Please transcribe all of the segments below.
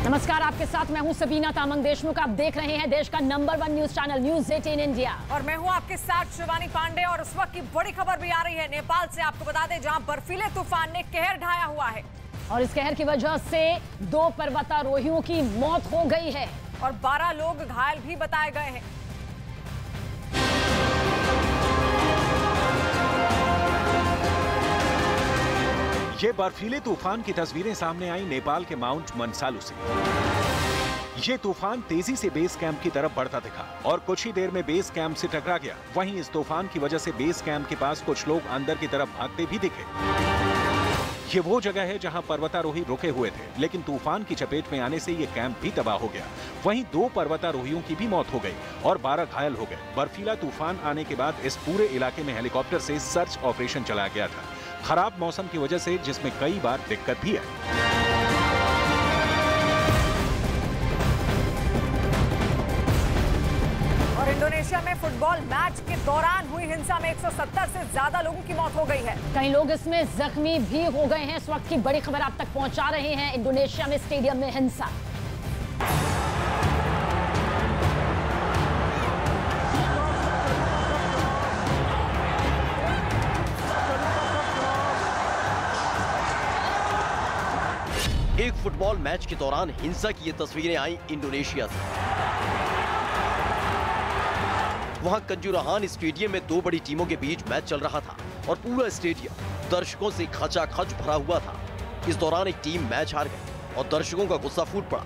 नमस्कार, आपके साथ मैं हूं सबीना तामंग देशमुख। आप देख रहे हैं देश का number 1 news channel news 18 India और मैं हूं आपके साथ शिवानी पांडे। और उस वक्त की बड़ी खबर भी आ रही है नेपाल से। आपको बता दें, जहां बर्फीले तूफान ने कहर ढाया हुआ है और इस कहर की वजह से 2 पर्वतारोहियों की मौत हो गई है और 12 लोग घायल भी बताए गए हैं। ये बर्फीले तूफान की तस्वीरें सामने आई नेपाल के माउंट मनसालू से। ये तूफान तेजी से बेस कैंप की तरफ बढ़ता दिखा और कुछ ही देर में बेस कैंप से टकरा गया। वहीं इस तूफान की वजह से बेस कैंप के पास कुछ लोग अंदर की तरफ भागते भी दिखे। ये वो जगह है जहां पर्वतारोही रुके हुए थे, लेकिन तूफान की चपेट में आने से ये कैंप भी तबाह हो गया। वहीं 2 पर्वतारोहियों की भी मौत हो गई और 12 घायल हो गए। बर्फीला तूफान आने के बाद इस पूरे इलाके में हेलीकॉप्टर से सर्च ऑपरेशन चलाया गया था। खराब मौसम की वजह से जिसमें कई बार दिक्कत भी है। और इंडोनेशिया में फुटबॉल मैच के दौरान हुई हिंसा में 170 से ज्यादा लोगों की मौत हो गई है। कई लोग इसमें जख्मी भी हो गए हैं। इस वक्त की बड़ी खबर आप तक पहुंचा रहे हैं। इंडोनेशिया में स्टेडियम में हिंसा। एक फुटबॉल मैच के दौरान हिंसा की ये तस्वीरें आई इंडोनेशिया से। वहां कंजुराहान स्टेडियम में 2 बड़ी टीमों के बीच मैच चल रहा था और पूरा स्टेडियम दर्शकों से खचाखच भरा हुआ था। इस दौरान एक टीम मैच हार गई और दर्शकों का गुस्सा फूट पड़ा।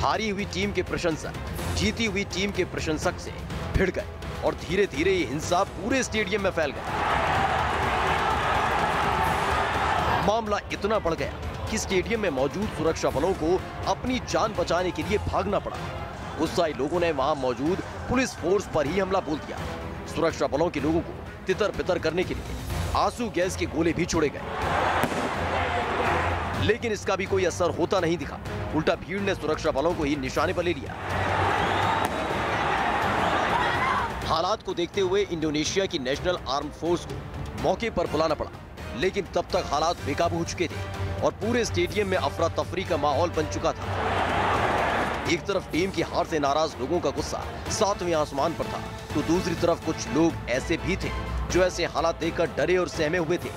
हारी हुई टीम के प्रशंसक जीती हुई टीम के प्रशंसक से भिड़ गए और धीरे धीरे ये हिंसा पूरे स्टेडियम में फैल गई। मामला इतना बढ़ गया कि स्टेडियम में मौजूद सुरक्षा बलों को अपनी जान बचाने के लिए भागना पड़ा। गुस्साए लोगों ने वहां मौजूद पुलिस फोर्स पर ही हमला बोल दिया। सुरक्षा बलों के लोगों को तितर-बितर करने के लिए आंसू गैस के गोले भी छोड़े गए, लेकिन इसका भी कोई असर होता नहीं दिखा। उल्टा भीड़ ने सुरक्षा बलों को ही निशाने पर ले लिया। हालात को देखते हुए इंडोनेशिया की नेशनल आर्म फोर्स को मौके पर बुलाना पड़ा, लेकिन तब तक हालात बेकाबू हो चुके थे और पूरे स्टेडियम में अफरा तफरी का माहौल बन चुका था। एक तरफ टीम की हार से नाराज लोगों का गुस्सा 7वें आसमान पर था, तो दूसरी तरफ कुछ लोग ऐसे भी थे जो ऐसे हालात देखकर डरे और सहमे हुए थे।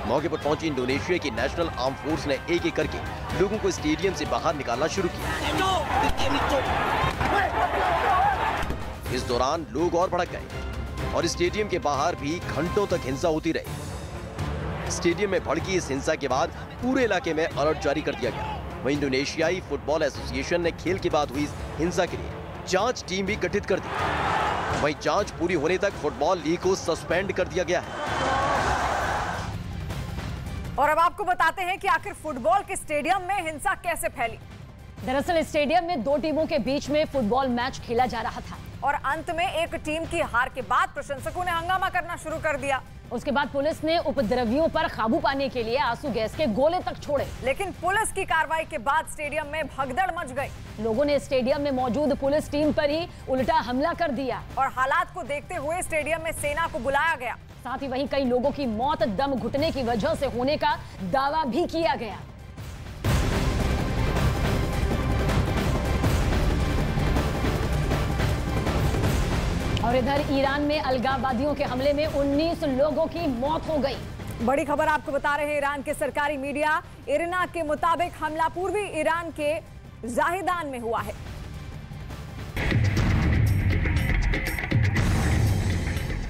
मौके पर पहुंची इंडोनेशिया की नेशनल आर्म फोर्स ने एक एक करके लोगों को स्टेडियम से बाहर निकालना शुरू किया। इस दौरान लोग और भड़क गए और स्टेडियम के बाहर भी घंटों तक हिंसा होती रही। स्टेडियम में भड़की इस हिंसा के बाद पूरे इलाके में अलर्ट जारी कर दिया गया। वहीं इंडोनेशियाई फुटबॉल एसोसिएशन ने खेल के बाद हुई हिंसा के लिए जांच टीम भी गठित कर दी। वहीं जांच पूरी होने तक फुटबॉल लीग को सस्पेंड कर दिया गया है। और अब आपको बताते हैं कि आखिर फुटबॉल के स्टेडियम में हिंसा कैसे फैली। दरअसल स्टेडियम में 2 टीमों के बीच में फुटबॉल मैच खेला जा रहा था और अंत में एक टीम की हार के बाद प्रशंसकों ने हंगामा करना शुरू कर दिया। उसके बाद पुलिस ने उपद्रवियों पर काबू पाने के लिए आंसू गैस के गोले तक छोड़े, लेकिन पुलिस की कार्रवाई के बाद स्टेडियम में भगदड़ मच गई। लोगों ने स्टेडियम में मौजूद पुलिस टीम पर ही उल्टा हमला कर दिया और हालात को देखते हुए स्टेडियम में सेना को बुलाया गया। साथ ही वहीं कई लोगों की मौत दम घुटने की वजह से होने का दावा भी किया गया। और इधर ईरान में अलगाववादियों के हमले में 19 लोगों की मौत हो गई। बड़ी खबर आपको बता रहे हैं ईरान के सरकारी मीडिया इरना के मुताबिक हमला पूर्वी ईरान के जाहिदान में हुआ है।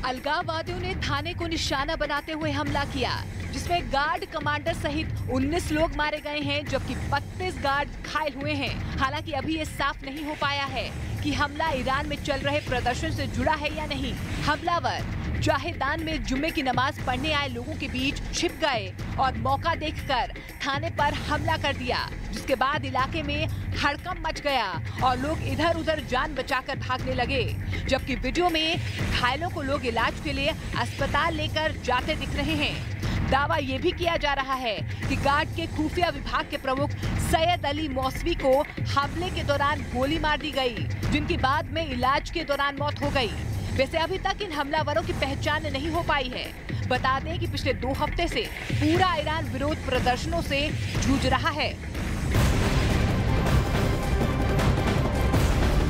अलगाववादियों ने थाने को निशाना बनाते हुए हमला किया, जिसमें गार्ड कमांडर सहित 19 लोग मारे गए हैं, जबकि 32 गार्ड घायल हुए हैं। हालांकि अभी ये साफ नहीं हो पाया है कि हमला ईरान में चल रहे प्रदर्शन से जुड़ा है या नहीं। हमलावर जाहिदान में जुम्मे की नमाज पढ़ने आए लोगों के बीच छिप गए और मौका देखकर थाने पर हमला कर दिया, जिसके बाद इलाके में हड़कंप मच गया और लोग इधर उधर जान बचाकर भागने लगे। जबकि वीडियो में घायलों को लोग इलाज के लिए अस्पताल लेकर जाते दिख रहे हैं। दावा ये भी किया जा रहा है कि गार्ड के खुफिया विभाग के प्रमुख सैयद अली मौसवी को हमले के दौरान गोली मार दी गई, जिनकी बाद में इलाज के दौरान मौत हो गई। वैसे अभी तक इन हमलावरों की पहचान नहीं हो पाई है। बता दें कि पिछले 2 हफ्ते से पूरा ईरान विरोध प्रदर्शनों से जूझ रहा है।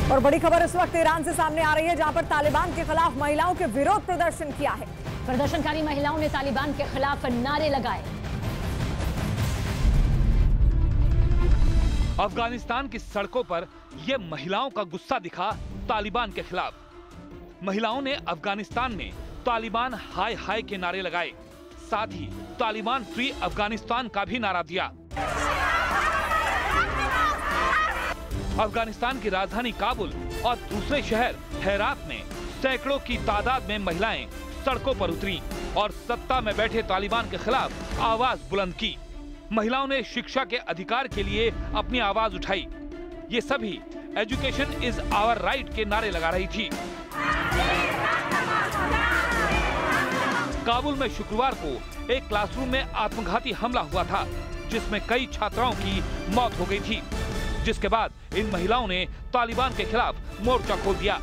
और बड़ी खबर इस वक्त ईरान से सामने आ रही है, जहां पर तालिबान के खिलाफ महिलाओं के विरोध प्रदर्शन किया है। प्रदर्शनकारी महिलाओं ने तालिबान के खिलाफ नारे लगाए। अफगानिस्तान की सड़कों पर यह महिलाओं का गुस्सा दिखा तालिबान के खिलाफ। महिलाओं ने अफगानिस्तान में तालिबान हाय हाय के नारे लगाए, साथ ही तालिबान फ्री अफगानिस्तान का भी नारा दिया। अफगानिस्तान की राजधानी काबुल और दूसरे शहर हेरात में सैकड़ों की तादाद में महिलाएं सड़कों पर उतरी और सत्ता में बैठे तालिबान के खिलाफ आवाज बुलंद की। महिलाओं ने शिक्षा के अधिकार के लिए अपनी आवाज उठाई। ये सभी एजुकेशन इज आवर राइट के नारे लगा रही थी। काबुल में शुक्रवार को एक क्लासरूम में आत्मघाती हमला हुआ था, जिसमें कई छात्राओं की मौत हो गई थी, जिसके बाद इन महिलाओं ने तालिबान के खिलाफ मोर्चा खोल दिया।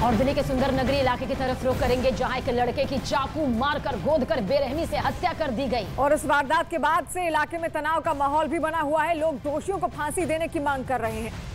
और दिल्ली के सुंदर नगरी इलाके की तरफ रुख करेंगे, जहां एक लड़के की चाकू मारकर गोदकर बेरहमी से हत्या कर दी गई। और इस वारदात के बाद से इलाके में तनाव का माहौल भी बना हुआ है। लोग दोषियों को फांसी देने की मांग कर रहे हैं।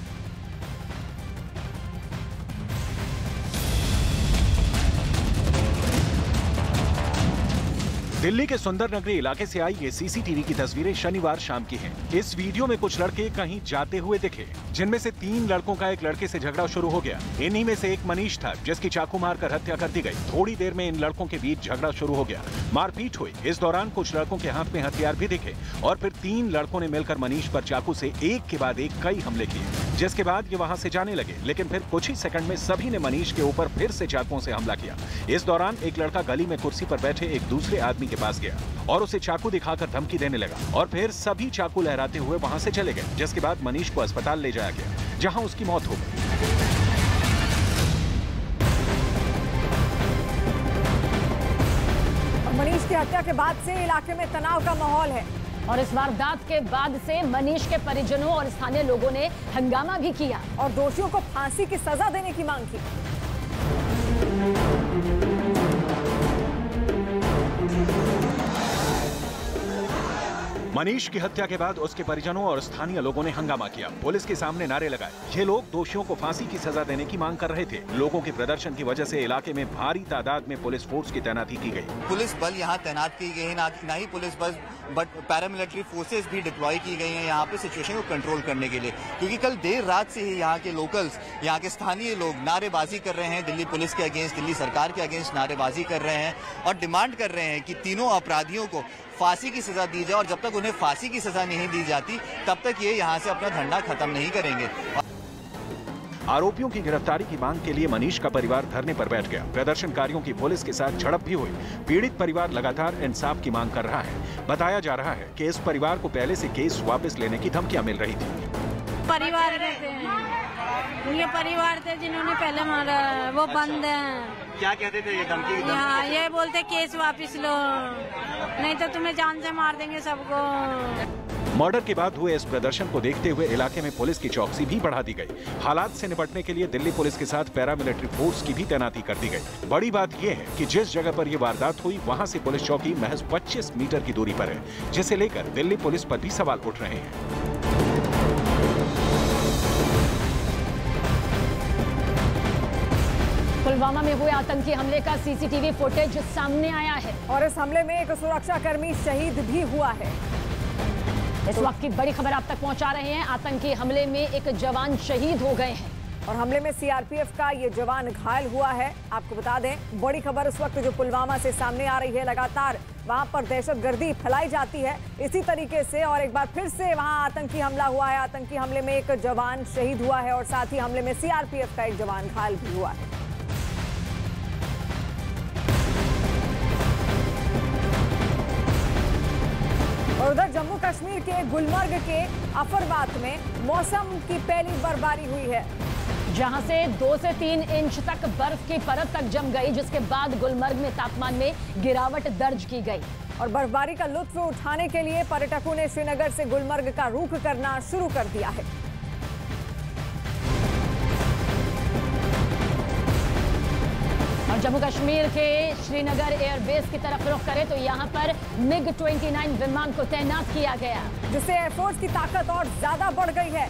दिल्ली के सुंदर नगरी इलाके से आई ये सीसीटीवी की तस्वीरें शनिवार शाम की हैं। इस वीडियो में कुछ लड़के कहीं जाते हुए दिखे, जिनमें से 3 लड़कों का एक लड़के से झगड़ा शुरू हो गया। इन्हीं में से एक मनीष था, जिसकी चाकू मारकर हत्या कर दी गई। थोड़ी देर में इन लड़कों के बीच झगड़ा शुरू हो गया, मारपीट हुई। इस दौरान कुछ लड़कों के हाथ में हथियार भी दिखे और फिर 3 लड़कों ने मिलकर मनीष पर चाकू से एक के बाद एक कई हमले किए, जिसके बाद ये वहां से जाने लगे। लेकिन फिर कुछ ही सेकंड में सभी ने मनीष के ऊपर फिर से चाकुओं से हमला किया। इस दौरान एक लड़का गली में कुर्सी पर बैठे एक दूसरे आदमी के पास गया और उसे चाकू दिखाकर धमकी देने लगा और फिर सभी चाकू लहराते हुए वहां से चले गए, जिसके बाद मनीष को अस्पताल ले जाया गया, जहां उसकी मौत हो गई। मनीष की हत्या के बाद से इलाके में तनाव का माहौल है और इस वारदात के बाद से मनीष के परिजनों और स्थानीय लोगों ने हंगामा भी किया और दोषियों को फांसी की सजा देने की मांग की। मनीष की हत्या के बाद उसके परिजनों और स्थानीय लोगों ने हंगामा किया, पुलिस के सामने नारे लगाए। ये लोग दोषियों को फांसी की सजा देने की मांग कर रहे थे। लोगों के प्रदर्शन की वजह से इलाके में भारी तादाद में पुलिस फोर्स की तैनाती की गई। पुलिस बल यहाँ तैनात की गई है, ना ही पुलिस बल बट पैरामिलिट्री फोर्सेस भी डिप्लॉय की गई हैं यहाँ पे सिचुएशन को कंट्रोल करने के लिए, क्योंकि कल देर रात से ही यहाँ के लोकल्स, यहाँ के स्थानीय लोग नारेबाजी कर रहे हैं, दिल्ली पुलिस के अगेंस्ट, दिल्ली सरकार के अगेंस्ट नारेबाजी कर रहे हैं और डिमांड कर रहे हैं कि तीनों अपराधियों को फांसी की सजा दी जाए और जब तक उन्हें फांसी की सजा नहीं दी जाती तब तक ये यहाँ से अपना धरना खत्म नहीं करेंगे। आरोपियों की गिरफ्तारी की मांग के लिए मनीष का परिवार धरने पर बैठ गया। प्रदर्शनकारियों की पुलिस के साथ झड़प भी हुई। पीड़ित परिवार लगातार इंसाफ की मांग कर रहा है। बताया जा रहा है कि इस परिवार को पहले से केस वापस लेने की धमकियां मिल रही थी। परिवार रहते हैं, ये परिवार थे जिन्होंने पहले मारा, वो बंद है। क्या कहते थे ये धमकी? ये बोलते केस वापस लो, नहीं तो तुम्हें जान से मार देंगे सबको। मर्डर के बाद हुए इस प्रदर्शन को देखते हुए इलाके में पुलिस की चौकसी भी बढ़ा दी गई। हालात से निपटने के लिए दिल्ली पुलिस के साथ पैरामिलिट्री फोर्स की भी तैनाती कर दी गई। बड़ी बात यह है कि जिस जगह पर यह वारदात हुई वहां से पुलिस चौकी महज 25 मीटर की दूरी पर है, जिसे लेकर दिल्ली पुलिस पर भी सवाल उठ रहे हैं। पुलवामा में हुए आतंकी हमले का सीसीटीवी फुटेज सामने आया है और इस हमले में एक सुरक्षा कर्मी शहीद भी हुआ है। इस वक्त की बड़ी खबर आप तक पहुंचा रहे हैं। आतंकी हमले में एक जवान शहीद हो गए हैं और हमले में सीआरपीएफ का ये जवान घायल हुआ है। आपको बता दें, बड़ी खबर इस वक्त जो पुलवामा से सामने आ रही है, लगातार वहां पर दहशतगर्दी फैलाई जाती है इसी तरीके से, और एक बार फिर से वहां आतंकी हमला हुआ है। आतंकी हमले में एक जवान शहीद हुआ है और साथ ही हमले में सीआरपीएफ का एक जवान घायल भी हुआ है। और उधर जम्मू कश्मीर के गुलमर्ग के अफरवात में मौसम की पहली बर्फबारी हुई है, जहां से 2 से 3 इंच तक बर्फ की परत तक जम गई, जिसके बाद गुलमर्ग में तापमान में गिरावट दर्ज की गई। और बर्फबारी का लुत्फ उठाने के लिए पर्यटकों ने श्रीनगर से गुलमर्ग का रुख करना शुरू कर दिया है। और और जम्मू कश्मीर के श्रीनगर एयरबेस की तरफ रुख करें तो यहां पर MiG-29 विमान को तैनात किया गया, जिससे एयरफोर्स की ताकत और ज्यादा बढ़ गई है।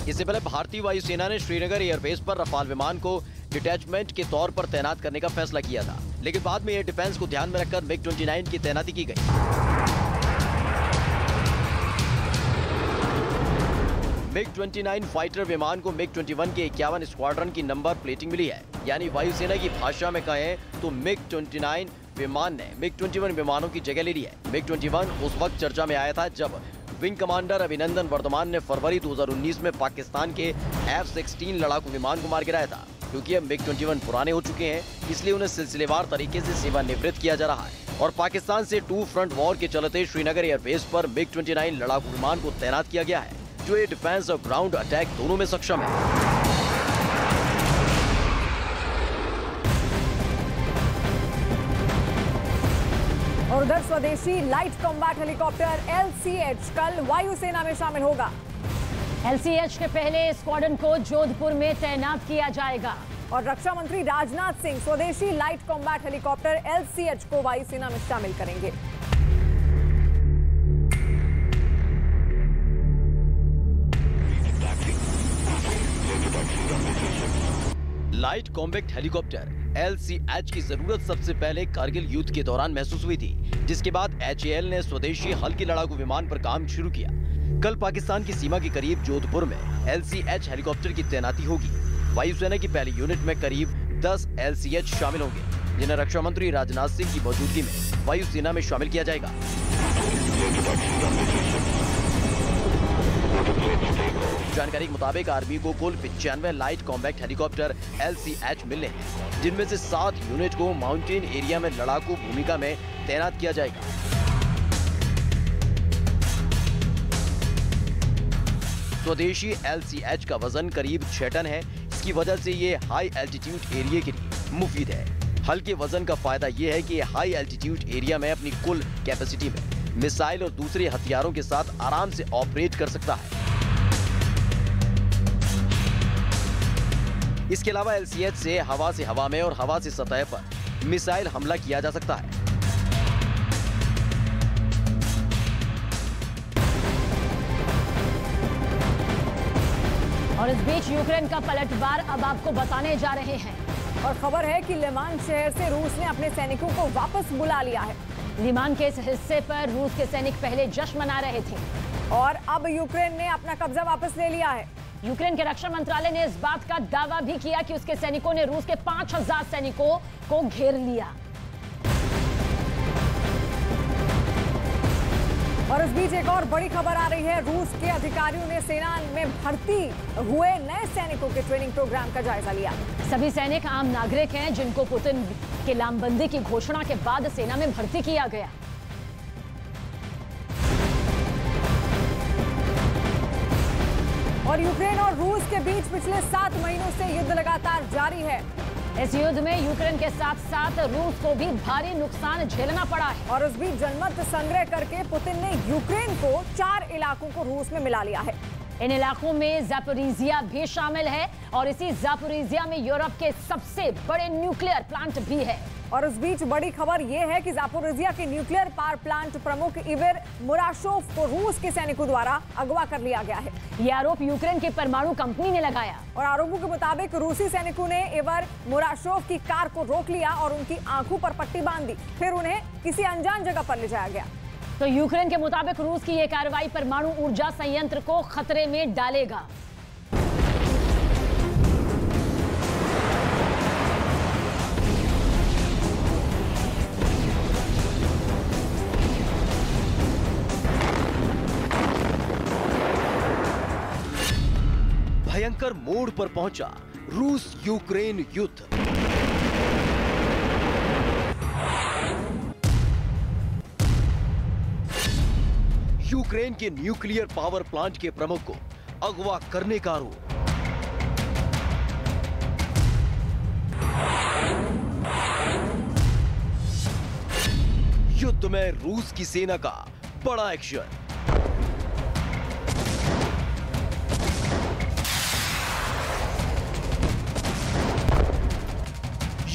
इससे पहले भारतीय वायुसेना ने श्रीनगर एयरबेस पर रफाल विमान को डिटैचमेंट के तौर पर तैनात करने का फैसला किया था, लेकिन बाद में एयर डिफेंस को ध्यान में रखकर MiG-29 की तैनाती की गई। MiG-29 फाइटर विमान को MiG-21 के 51 स्क्वाड्रन की नंबर प्लेटिंग मिली है, यानी वायुसेना की भाषा में कहें तो MiG-29 विमान ने MiG-21 विमानों की जगह ले ली है। MiG-21 उस वक्त चर्चा में आया था जब विंग कमांडर अभिनंदन वर्धमान ने फरवरी 2019 में पाकिस्तान के F-16 लड़ाकू विमान को मार गिराया था। क्योंकि अब MiG-21 पुराने हो चुके हैं, इसलिए उन्हें सिलसिलेवार तरीके से सेवानिवृत्त किया जा रहा है और पाकिस्तान से 2 फ्रंट वॉर के चलते श्रीनगर एयरबेस पर MiG-29 लड़ाकू विमान को तैनात किया गया है, जो एयर डिफेंस और ग्राउंड अटैक दोनों में सक्षम है। और उधर स्वदेशी लाइट कॉम्बैट हेलीकॉप्टर LCH कल वायुसेना में शामिल होगा। LCH के पहले स्क्वाड्रन को जोधपुर में तैनात किया जाएगा और रक्षा मंत्री राजनाथ सिंह स्वदेशी लाइट कॉम्बैट हेलीकॉप्टर LCH को वायुसेना में शामिल करेंगे। लाइट कॉम्बैक्ट हेलीकॉप्टर LCH की जरूरत सबसे पहले कारगिल युद्ध के दौरान महसूस हुई थी, जिसके बाद HAL ने स्वदेशी हल्के लड़ाकू विमान पर काम शुरू किया। कल पाकिस्तान की सीमा के करीब जोधपुर में LCH हेलीकॉप्टर की तैनाती होगी। वायुसेना की पहली यूनिट में करीब 10 LCH शामिल होंगे, जिन्हें रक्षा मंत्री राजनाथ सिंह की मौजूदगी में वायुसेना में शामिल किया जाएगा। जानकारी के मुताबिक आर्मी को कुल 95 लाइट कॉम्बैक्ट हेलीकॉप्टर LCH मिलने हैं, जिनमें से 7 यूनिट को माउंटेन एरिया में लड़ाकू भूमिका में तैनात किया जाएगा। स्वदेशी LCH का वजन करीब 6 टन है। इसकी वजह से ये हाई एल्टीट्यूड एरिया के लिए मुफीद है। हल्के वजन का फायदा ये है कि हाई एल्टीट्यूड एरिया में अपनी कुल कैपेसिटी में मिसाइल और दूसरे हथियारों के साथ आराम से ऑपरेट कर सकता है। इसके अलावा LCH से हवा में और हवा से सतह पर मिसाइल हमला किया जा सकता है। और इस बीच यूक्रेन का पलटवार अब आपको बताने जा रहे हैं। और खबर है कि लिमान शहर से रूस ने अपने सैनिकों को वापस बुला लिया है। लिमान के इस हिस्से पर रूस के सैनिक पहले जश्न मना रहे थे और अब यूक्रेन ने अपना कब्जा वापस ले लिया है। यूक्रेन के रक्षा मंत्रालय ने इस बात का दावा भी किया कि उसके सैनिकों ने रूस के 5000 सैनिकों को घेर लिया। और इस बीच एक और बड़ी खबर आ रही है। रूस के अधिकारियों ने सेना में भर्ती हुए नए सैनिकों के ट्रेनिंग प्रोग्राम का जायजा लिया। सभी सैनिक आम नागरिक हैं, जिनको पुतिन के लामबंदी की घोषणा के बाद सेना में भर्ती किया गया। और यूक्रेन और रूस के बीच पिछले 7 महीनों से युद्ध लगातार जारी है। इस युद्ध में यूक्रेन के साथ साथ रूस को भी भारी नुकसान झेलना पड़ा है। और उस बीच जनमत संग्रह करके पुतिन ने यूक्रेन को 4 इलाकों को रूस में मिला लिया है। इन इलाकों में ज़ापोरिजिया भी शामिल है और इसी ज़ापोरिजिया में यूरोप के सबसे बड़े न्यूक्लियर प्लांट भी है। और उस बीच बड़ी खबर यह है कि ज़ापोरिजिया के न्यूक्लियर पावर प्लांट प्रमुख इवर मुराशोव को रूस के सैनिकों द्वारा अगवा कर लिया गया है। यह आरोप यूक्रेन की परमाणु कंपनी ने लगाया। और आरोपों के मुताबिक रूसी सैनिकों ने इवर मुराशोव की कार को रोक लिया और उनकी आंखों पर पट्टी बांध दी, फिर उन्हें किसी अनजान जगह पर ले जाया गया। तो यूक्रेन के मुताबिक रूस की यह कार्रवाई परमाणु ऊर्जा संयंत्र को खतरे में डालेगा। भयंकर मोड़ पर पहुंचा रूस यूक्रेन युद्ध। यूक्रेन के न्यूक्लियर पावर प्लांट के प्रमुख को अगवा करने का आरोप। युद्ध में रूस की सेना का बड़ा एक्शन।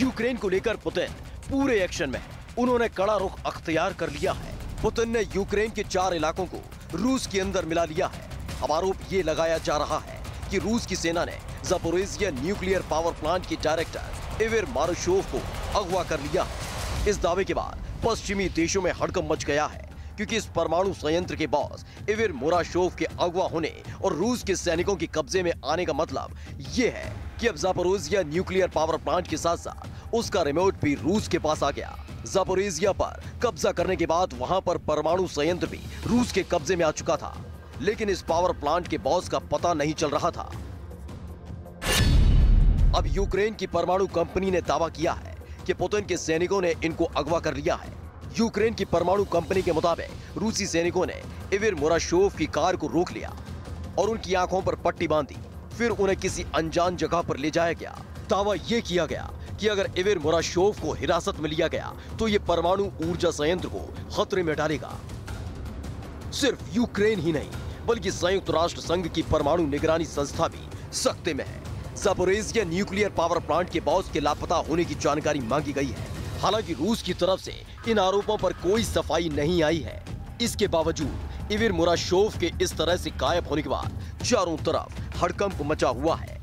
यूक्रेन को लेकर पुतिन पूरे एक्शन में है। उन्होंने कड़ा रुख अख्तियार कर लिया है। पुतिन ने यूक्रेन के 4 इलाकों को रूस के अंदर मिला लिया है। अब आरोप ये लगाया जा रहा है कि रूस की सेना ने ज़पोरिज़िया न्यूक्लियर पावर प्लांट के डायरेक्टर इविर मारुशोव को अगवा कर लिया है। इस दावे के बाद पश्चिमी देशों में हड़कंप मच गया है, क्योंकि इस परमाणु संयंत्र के बॉस इविर मोराशोव के अगवा होने और रूस के सैनिकों के कब्जे में आने का मतलब ये है कि अब ज़पोरिज़िया न्यूक्लियर पावर प्लांट के साथ साथ उसका रिमोट भी रूस के पास आ गया। ज़पोरिज़िया पर कब्जा करने के बाद वहां पर परमाणु संयंत्र भी रूस के कब्जे में आ चुका था, लेकिन इस पावर प्लांट के बॉस का पता नहीं चल रहा था। अब यूक्रेन की परमाणु कंपनी ने दावा किया है कि पुतिन के सैनिकों ने इनको अगवा कर लिया है। यूक्रेन की परमाणु कंपनी के मुताबिक रूसी सैनिकों ने इविर मोराशोव की कार को रोक लिया और उनकी आंखों पर पट्टी बांधी, फिर उन्हें किसी अनजान जगह पर ले जाया गया। दावा यह किया गया कि अगर इविर मोराशोव को हिरासत में लिया गया तो ये परमाणु ऊर्जा संयंत्र को खतरे में डालेगा। सिर्फ यूक्रेन ही नहीं, बल्कि संयुक्त राष्ट्र संघ की परमाणु निगरानी संस्था भी सख्ते में है। ज़पोरिज़िया न्यूक्लियर पावर प्लांट के बॉस के लापता होने की जानकारी मांगी गई है। हालांकि रूस की तरफ से इन आरोपों पर कोई सफाई नहीं आई है। इसके बावजूद इविर मोराशोव के इस तरह से गायब होने के बाद चारों तरफ हड़कंप मचा हुआ है।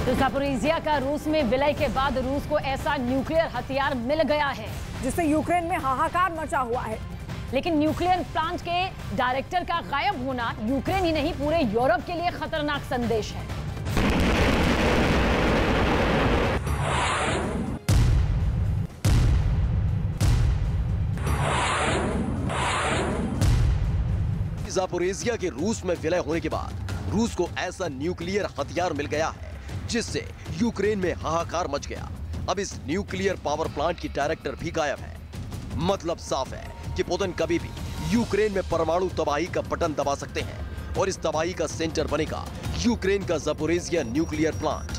तो ज़पोरिज़िया का रूस में विलय के बाद रूस को ऐसा न्यूक्लियर हथियार मिल गया है जिससे यूक्रेन में हाहाकार मचा हुआ है। लेकिन न्यूक्लियर प्लांट के डायरेक्टर का गायब होना यूक्रेन ही नहीं, पूरे यूरोप के लिए खतरनाक संदेश है। ज़पोरिज़िया के रूस में विलय होने के बाद रूस को ऐसा न्यूक्लियर हथियार मिल गया है जिससे यूक्रेन में हाहाकार मच गया। अब इस न्यूक्लियर पावर प्लांट की डायरेक्टर भी गायब है। मतलब साफ है कि पुतिन कभी भी यूक्रेन में परमाणु तबाही का बटन दबा सकते हैं और इस तबाही का सेंटर बनेगा यूक्रेन का ज़पोरिज़िया न्यूक्लियर प्लांट।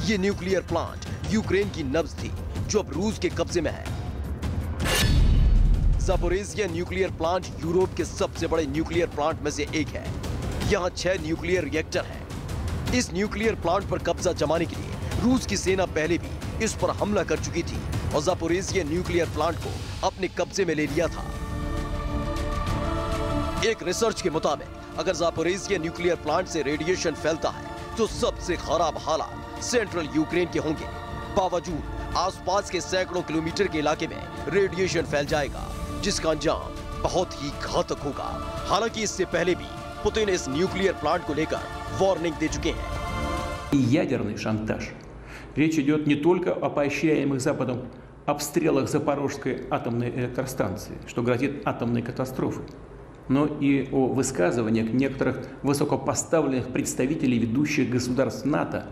ये न्यूक्लियर प्लांट यूक्रेन की नब्ज थी जो अब रूस के कब्जे में है। ज़पोरिज़िया न्यूक्लियर प्लांट यूरोप के सबसे बड़े न्यूक्लियर प्लांट में से एक है। यहाँ 6 न्यूक्लियर रिएक्टर हैं। इस न्यूक्लियर प्लांट पर कब्जा जमाने के लिए रूस की सेना पहले भी इस पर हमला कर चुकी थी और ज़पोरिज़िया न्यूक्लियर प्लांट को अपने कब्जे में ले लिया था। एक रिसर्च के मुताबिक अगर ज़पोरिज़िया न्यूक्लियर प्लांट से रेडिएशन फैलता है तो सबसे खराब हालात सेंट्रल यूक्रेन के होंगे। बावजूद आसपास के सैकड़ों किलोमीटर के इलाके में रेडिएशन फैल जाएगा, जिसका अंजाम बहुत ही घातक होगा। हालांकि इससे पहले भी पुतिन इस न्यूक्लियर प्लांट को लेकर वार्निंग दे चुके हैं। Ядерный шантаж. Речь идет не только о поощряемых Западом обстрелах Запорожской атомной электростанции, что грозит атомной катастрофой, но и о высказываниях некоторых высокопоставленных представителей ведущих государств НАТО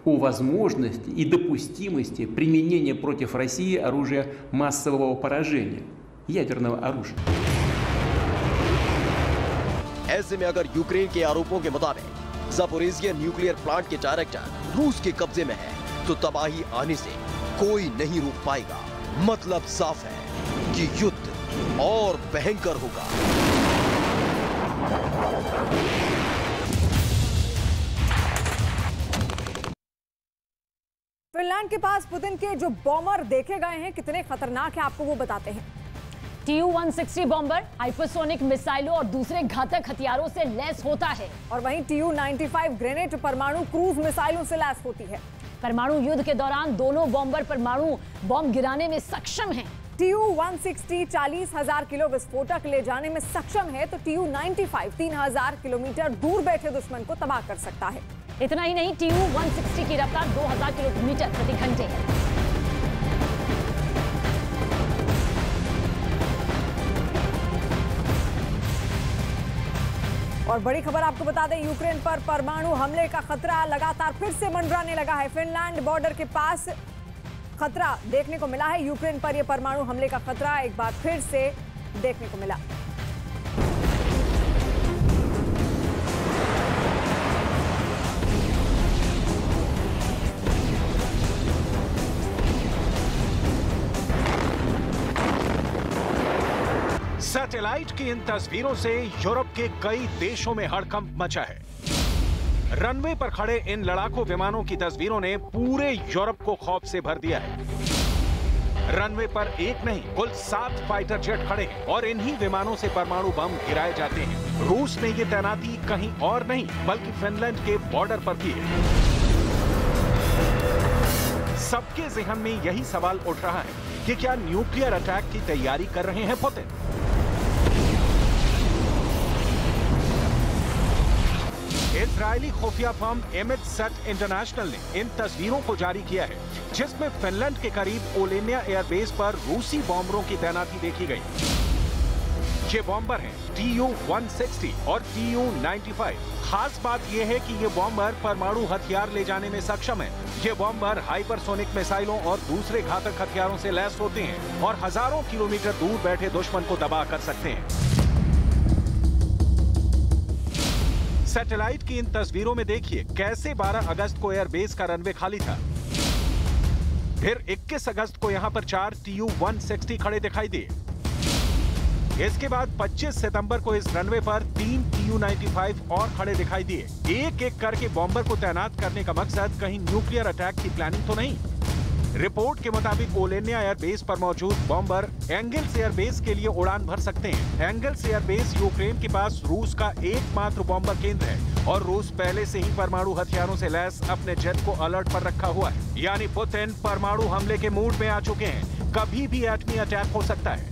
о возможности и допустимости применения против России оружия массового поражения, ядерного оружия. ऐसे में अगर यूक्रेन के आरोपों के मुताबिक ज़पोरिज़िया न्यूक्लियर प्लांट के डायरेक्टर रूस के कब्जे में है तो तबाही आने से कोई नहीं रोक पाएगा। मतलब साफ है कि युद्ध और भयंकर होगा। फिनलैंड के पास पुतिन के जो बॉम्बर देखे गए हैं कितने खतरनाक हैं, आपको वो बताते हैं। TU-160 बॉम्बर हाइपरसोनिक मिसाइलों और दूसरे घातक हथियारों से लैस होता है और वहीं TU-95 ग्रेनेड परमाणु क्रूज मिसाइलों से लैस होती है। परमाणु युद्ध के दौरान दोनों बॉम्बर परमाणु बॉम्ब गिराने में सक्षम हैं। TU-160 40,000 किलो विस्फोटक ले जाने में सक्षम है तो TU-95 3,000 किलोमीटर दूर बैठे दुश्मन को तबाह कर सकता है। इतना ही नहीं, TU-160 की रफ्तार 2000 किलोमीटर प्रति घंटे है। और बड़ी खबर आपको बता दें, यूक्रेन पर परमाणु हमले का खतरा लगातार फिर से मंडराने लगा है। फिनलैंड बॉर्डर के पास खतरा देखने को मिला है। यूक्रेन पर यह परमाणु हमले का खतरा एक बार फिर से देखने को मिला। सैटेलाइट की इन तस्वीरों से यूरोप के कई देशों में हड़कंप मचा है। रनवे पर खड़े इन लड़ाकू विमानों की तस्वीरों ने पूरे यूरोप को खौफ से भर दिया है। रनवे पर एक नहीं कुल 7 फाइटर जेट खड़े हैं और इन्हीं विमानों से परमाणु बम गिराए जाते हैं। रूस ने ये तैनाती कहीं और नहीं बल्कि फिनलैंड के बॉर्डर पर की है। सबके ज़हन में यही सवाल उठ रहा है कि क्या न्यूक्लियर अटैक की तैयारी कर रहे हैं पुतिन? इजरायली खुफिया फर्म एमिटसैट इंटरनेशनल ने इन तस्वीरों को जारी किया है जिसमें फिनलैंड के करीब ओलेनिया एयरबेस पर रूसी बॉम्बरों की तैनाती देखी गई। ये बॉम्बर हैं Tu-160 और Tu-95। खास बात यह है कि ये बॉम्बर परमाणु हथियार ले जाने में सक्षम है। ये बॉम्बर हाइपरसोनिक मिसाइलों और दूसरे घातक हथियारों से लैस होते हैं और हजारों किलोमीटर दूर बैठे दुश्मन को तबाह कर सकते हैं। सैटेलाइट की इन तस्वीरों में देखिए कैसे 12 अगस्त को एयरबेस का रनवे खाली था। फिर 21 अगस्त को यहां पर 4 Tu-160 खड़े दिखाई दिए। इसके बाद 25 सितंबर को इस रनवे पर 3 Tu-95 और खड़े दिखाई दिए। एक एक करके बॉम्बर को तैनात करने का मकसद कहीं न्यूक्लियर अटैक की प्लानिंग तो नहीं। रिपोर्ट के मुताबिक ओलेनिया एयरबेस पर मौजूद बॉम्बर एंगल्स एयरबेस के लिए उड़ान भर सकते हैं। एंगल्स एयरबेस यूक्रेन के पास रूस का एकमात्र बॉम्बर केंद्र है और रूस पहले से ही परमाणु हथियारों से लैस अपने जेट को अलर्ट पर रखा हुआ है। यानी पुतिन परमाणु हमले के मूड में आ चुके हैं। कभी भी एटमी अटैक हो सकता है।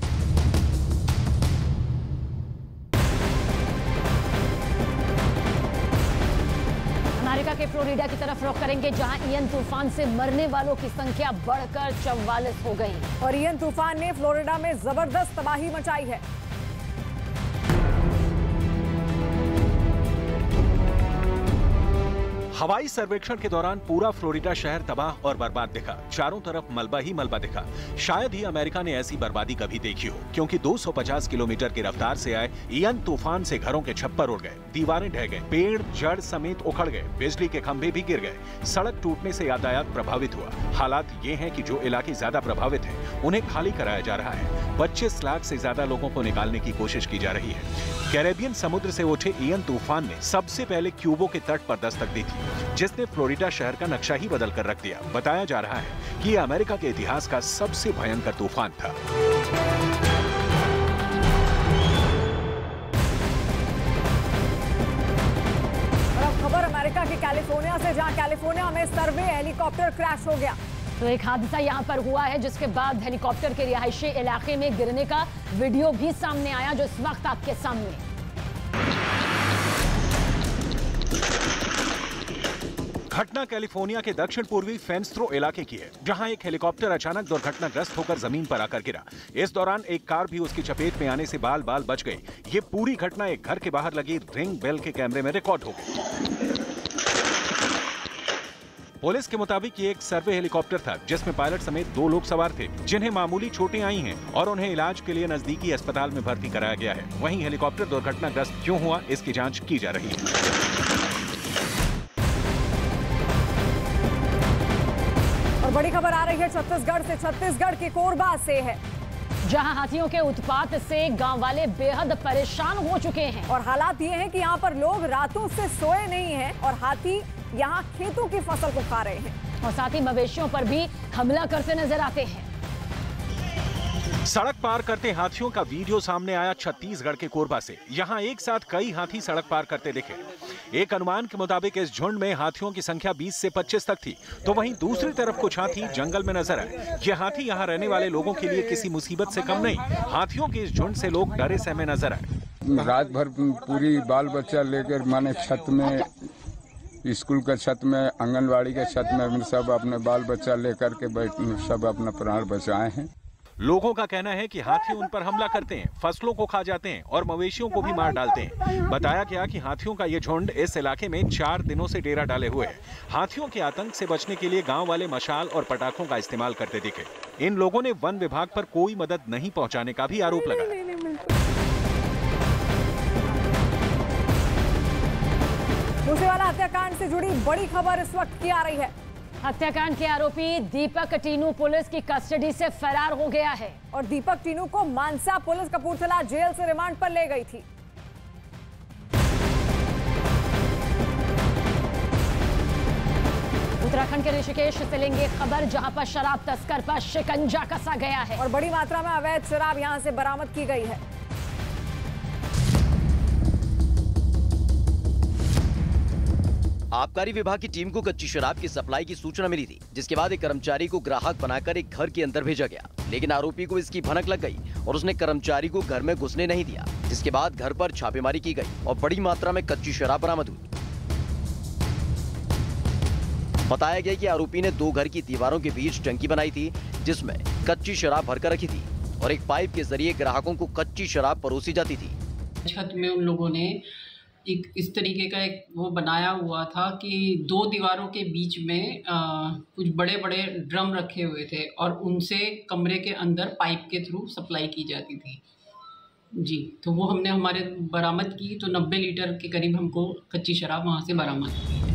अमेरिका के फ्लोरिडा की तरफ रुख करेंगे जहां इयन तूफान से मरने वालों की संख्या बढ़कर 44 हो गई और इयन तूफान ने फ्लोरिडा में जबरदस्त तबाही मचाई है। हवाई सर्वेक्षण के दौरान पूरा फ्लोरिडा शहर तबाह और बर्बाद दिखा। चारों तरफ मलबा ही मलबा दिखा। शायद ही अमेरिका ने ऐसी बर्बादी कभी देखी हो, क्योंकि 250 किलोमीटर की रफ्तार से आए इयन तूफान से घरों के छप्पर उड़ गए, दीवारें ढह गए, पेड़ जड़ समेत उखड़ गए, बिजली के खंभे भी गिर गए, सड़क टूटने से यातायात प्रभावित हुआ। हालात ये हैं कि जो इलाके ज्यादा प्रभावित हैं, उन्हें खाली कराया जा रहा है। 25 लाख से ज्यादा लोगों को निकालने की कोशिश की जा रही है। कैरेबियन समुद्र से उठे इयन तूफान ने सबसे पहले क्यूबो के तट पर दस्तक दी थी, जिसने फ्लोरिडा शहर का नक्शा ही बदल कर रख दिया। बताया जा रहा है कि यह अमेरिका के इतिहास का सबसे भयंकर तूफान था। और अब खबर अमेरिका के कैलिफोर्निया से, जहां कैलिफोर्निया में सर्वे हेलीकॉप्टर क्रैश हो गया। तो एक हादसा यहां पर हुआ है जिसके बाद हेलीकॉप्टर के रिहायशी इलाके में गिरने का वीडियो भी सामने आया, जो इस वक्त आपके सामने। घटना कैलिफोर्निया के दक्षिण पूर्वी फेंसथ्रो इलाके की है, जहां एक हेलीकॉप्टर अचानक दुर्घटनाग्रस्त होकर जमीन पर आकर गिरा। इस दौरान एक कार भी उसकी चपेट में आने से बाल बाल बच गई। ये पूरी घटना एक घर के बाहर लगी रिंग बेल के कैमरे में रिकॉर्ड हो गई। पुलिस के मुताबिक ये एक सर्वे हेलीकॉप्टर था जिसमें पायलट समेत 2 लोग सवार थे, जिन्हें मामूली चोटें आई हैं और उन्हें इलाज के लिए नजदीकी अस्पताल में भर्ती कराया गया है। वहीं हेलीकॉप्टर दुर्घटनाग्रस्त क्यों हुआ, इसकी जांच की जा रही है। और बड़ी खबर आ रही है छत्तीसगढ़ से। छत्तीसगढ़ के कोरबा से है, जहां हाथियों के उत्पात से गांव वाले बेहद परेशान हो चुके हैं। और हालात ये हैं कि यहाँ पर लोग रातों से सोए नहीं हैं और हाथी यहाँ खेतों की फसल को खा रहे हैं और साथ ही मवेशियों पर भी हमला करते नजर आते हैं। सड़क पार करते हाथियों का वीडियो सामने आया छत्तीसगढ़ के कोरबा से। यहाँ एक साथ कई हाथी सड़क पार करते दिखे। एक अनुमान के मुताबिक इस झुंड में हाथियों की संख्या 20 से 25 तक थी, तो वहीं दूसरी तरफ कुछ हाथी जंगल में नजर आए। ये हाथी यहाँ रहने वाले लोगों के लिए किसी मुसीबत से कम नहीं। हाथियों के इस झुंड से लोग डरे सहमे नजर आए। रात भर पूरी बाल बच्चा लेकर माने छत में, स्कूल का छत में, आंगनबाड़ी के छत में सब अपने बाल बच्चा लेकर के सब अपना प्राण बचाए हैं। लोगों का कहना है कि हाथी उन पर हमला करते हैं, फसलों को खा जाते हैं और मवेशियों को भी मार डालते हैं। बताया गया कि हाथियों का ये झुंड इस इलाके में 4 दिनों से डेरा डाले हुए है। हाथियों के आतंक से बचने के लिए गांव वाले मशाल और पटाखों का इस्तेमाल करते दिखे। इन लोगों ने वन विभाग पर कोई मदद नहीं पहुंचाने का भी आरोप लगाया। मूसेवाला हत्याकांड से जुड़ी बड़ी खबर इस वक्त की आ रही है। हत्याकांड के आरोपी दीपक टीनू पुलिस की कस्टडी से फरार हो गया है और दीपक टीनू को मानसा पुलिस कपूरथला जेल से रिमांड पर ले गई थी। उत्तराखंड के ऋषिकेश से लेंगे खबर, जहां पर शराब तस्कर पर शिकंजा कसा गया है और बड़ी मात्रा में अवैध शराब यहां से बरामद की गई है। आबकारी विभाग की टीम को कच्ची शराब की सप्लाई की सूचना मिली थी, जिसके बाद एक कर्मचारी को ग्राहक बनाकर एक घर के अंदर भेजा गया, लेकिन आरोपी को इसकी भनक लग गई और उसने कर्मचारी को घर में घुसने नहीं दिया, जिसके बाद घर पर छापेमारी की गई और बड़ी मात्रा में कच्ची शराब बरामद हुई। बताया गया कि आरोपी ने 2 घर की दीवारों के बीच टंकी बनाई थी, जिसमें कच्ची शराब भरकर रखी थी और एक पाइप के जरिए ग्राहकों को कच्ची शराब परोसी जाती थी। छत में उन लोगों ने एक इस तरीके का एक वो बनाया हुआ था कि 2 दीवारों के बीच में कुछ बड़े बड़े ड्रम रखे हुए थे और उनसे कमरे के अंदर पाइप के थ्रू सप्लाई की जाती थी जी। तो वो हमने हमारे बरामद की, तो 90 लीटर के करीब हमको कच्ची शराब वहाँ से बरामद की।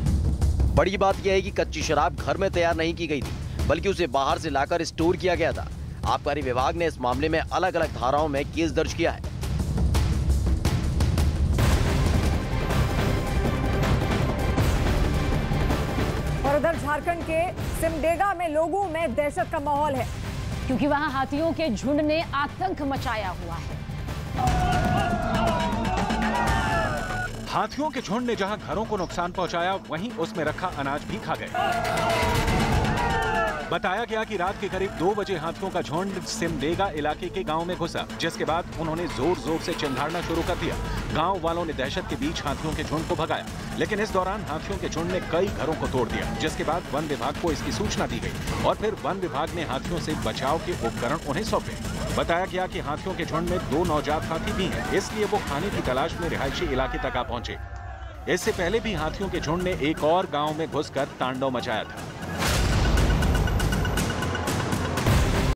बड़ी बात यह है कि कच्ची शराब घर में तैयार नहीं की गई थी, बल्कि उसे बाहर से लाकर स्टोर किया गया था। आबकारी विभाग ने इस मामले में अलग अलग धाराओं में केस दर्ज किया है। और उधर झारखंड के सिमडेगा में लोगों में दहशत का माहौल है, क्योंकि वहां हाथियों के झुंड ने आतंक मचाया हुआ है। हाथियों के झुंड ने जहां घरों को नुकसान पहुंचाया, वहीं उसमें रखा अनाज भी खा गए। बताया गया कि रात के करीब 2 बजे हाथियों का झुंड सिमडेगा इलाके के गांव में घुसा, जिसके बाद उन्होंने जोर जोर से चिल्लाना शुरू कर दिया। गांव वालों ने दहशत के बीच हाथियों के झुंड को भगाया, लेकिन इस दौरान हाथियों के झुंड ने कई घरों को तोड़ दिया, जिसके बाद वन विभाग को इसकी सूचना दी गई और फिर वन विभाग ने हाथियों से बचाव के उपकरण उन्हें सौंपे। बताया गया कि हाथियों के झुंड में 2 नवजात हाथी भी हैं, इसलिए वो खाने की तलाश में रिहायशी इलाके तक आ पहुंचे। इससे पहले भी हाथियों के झुंड ने एक और गांव में घुसकर तांडव मचाया था।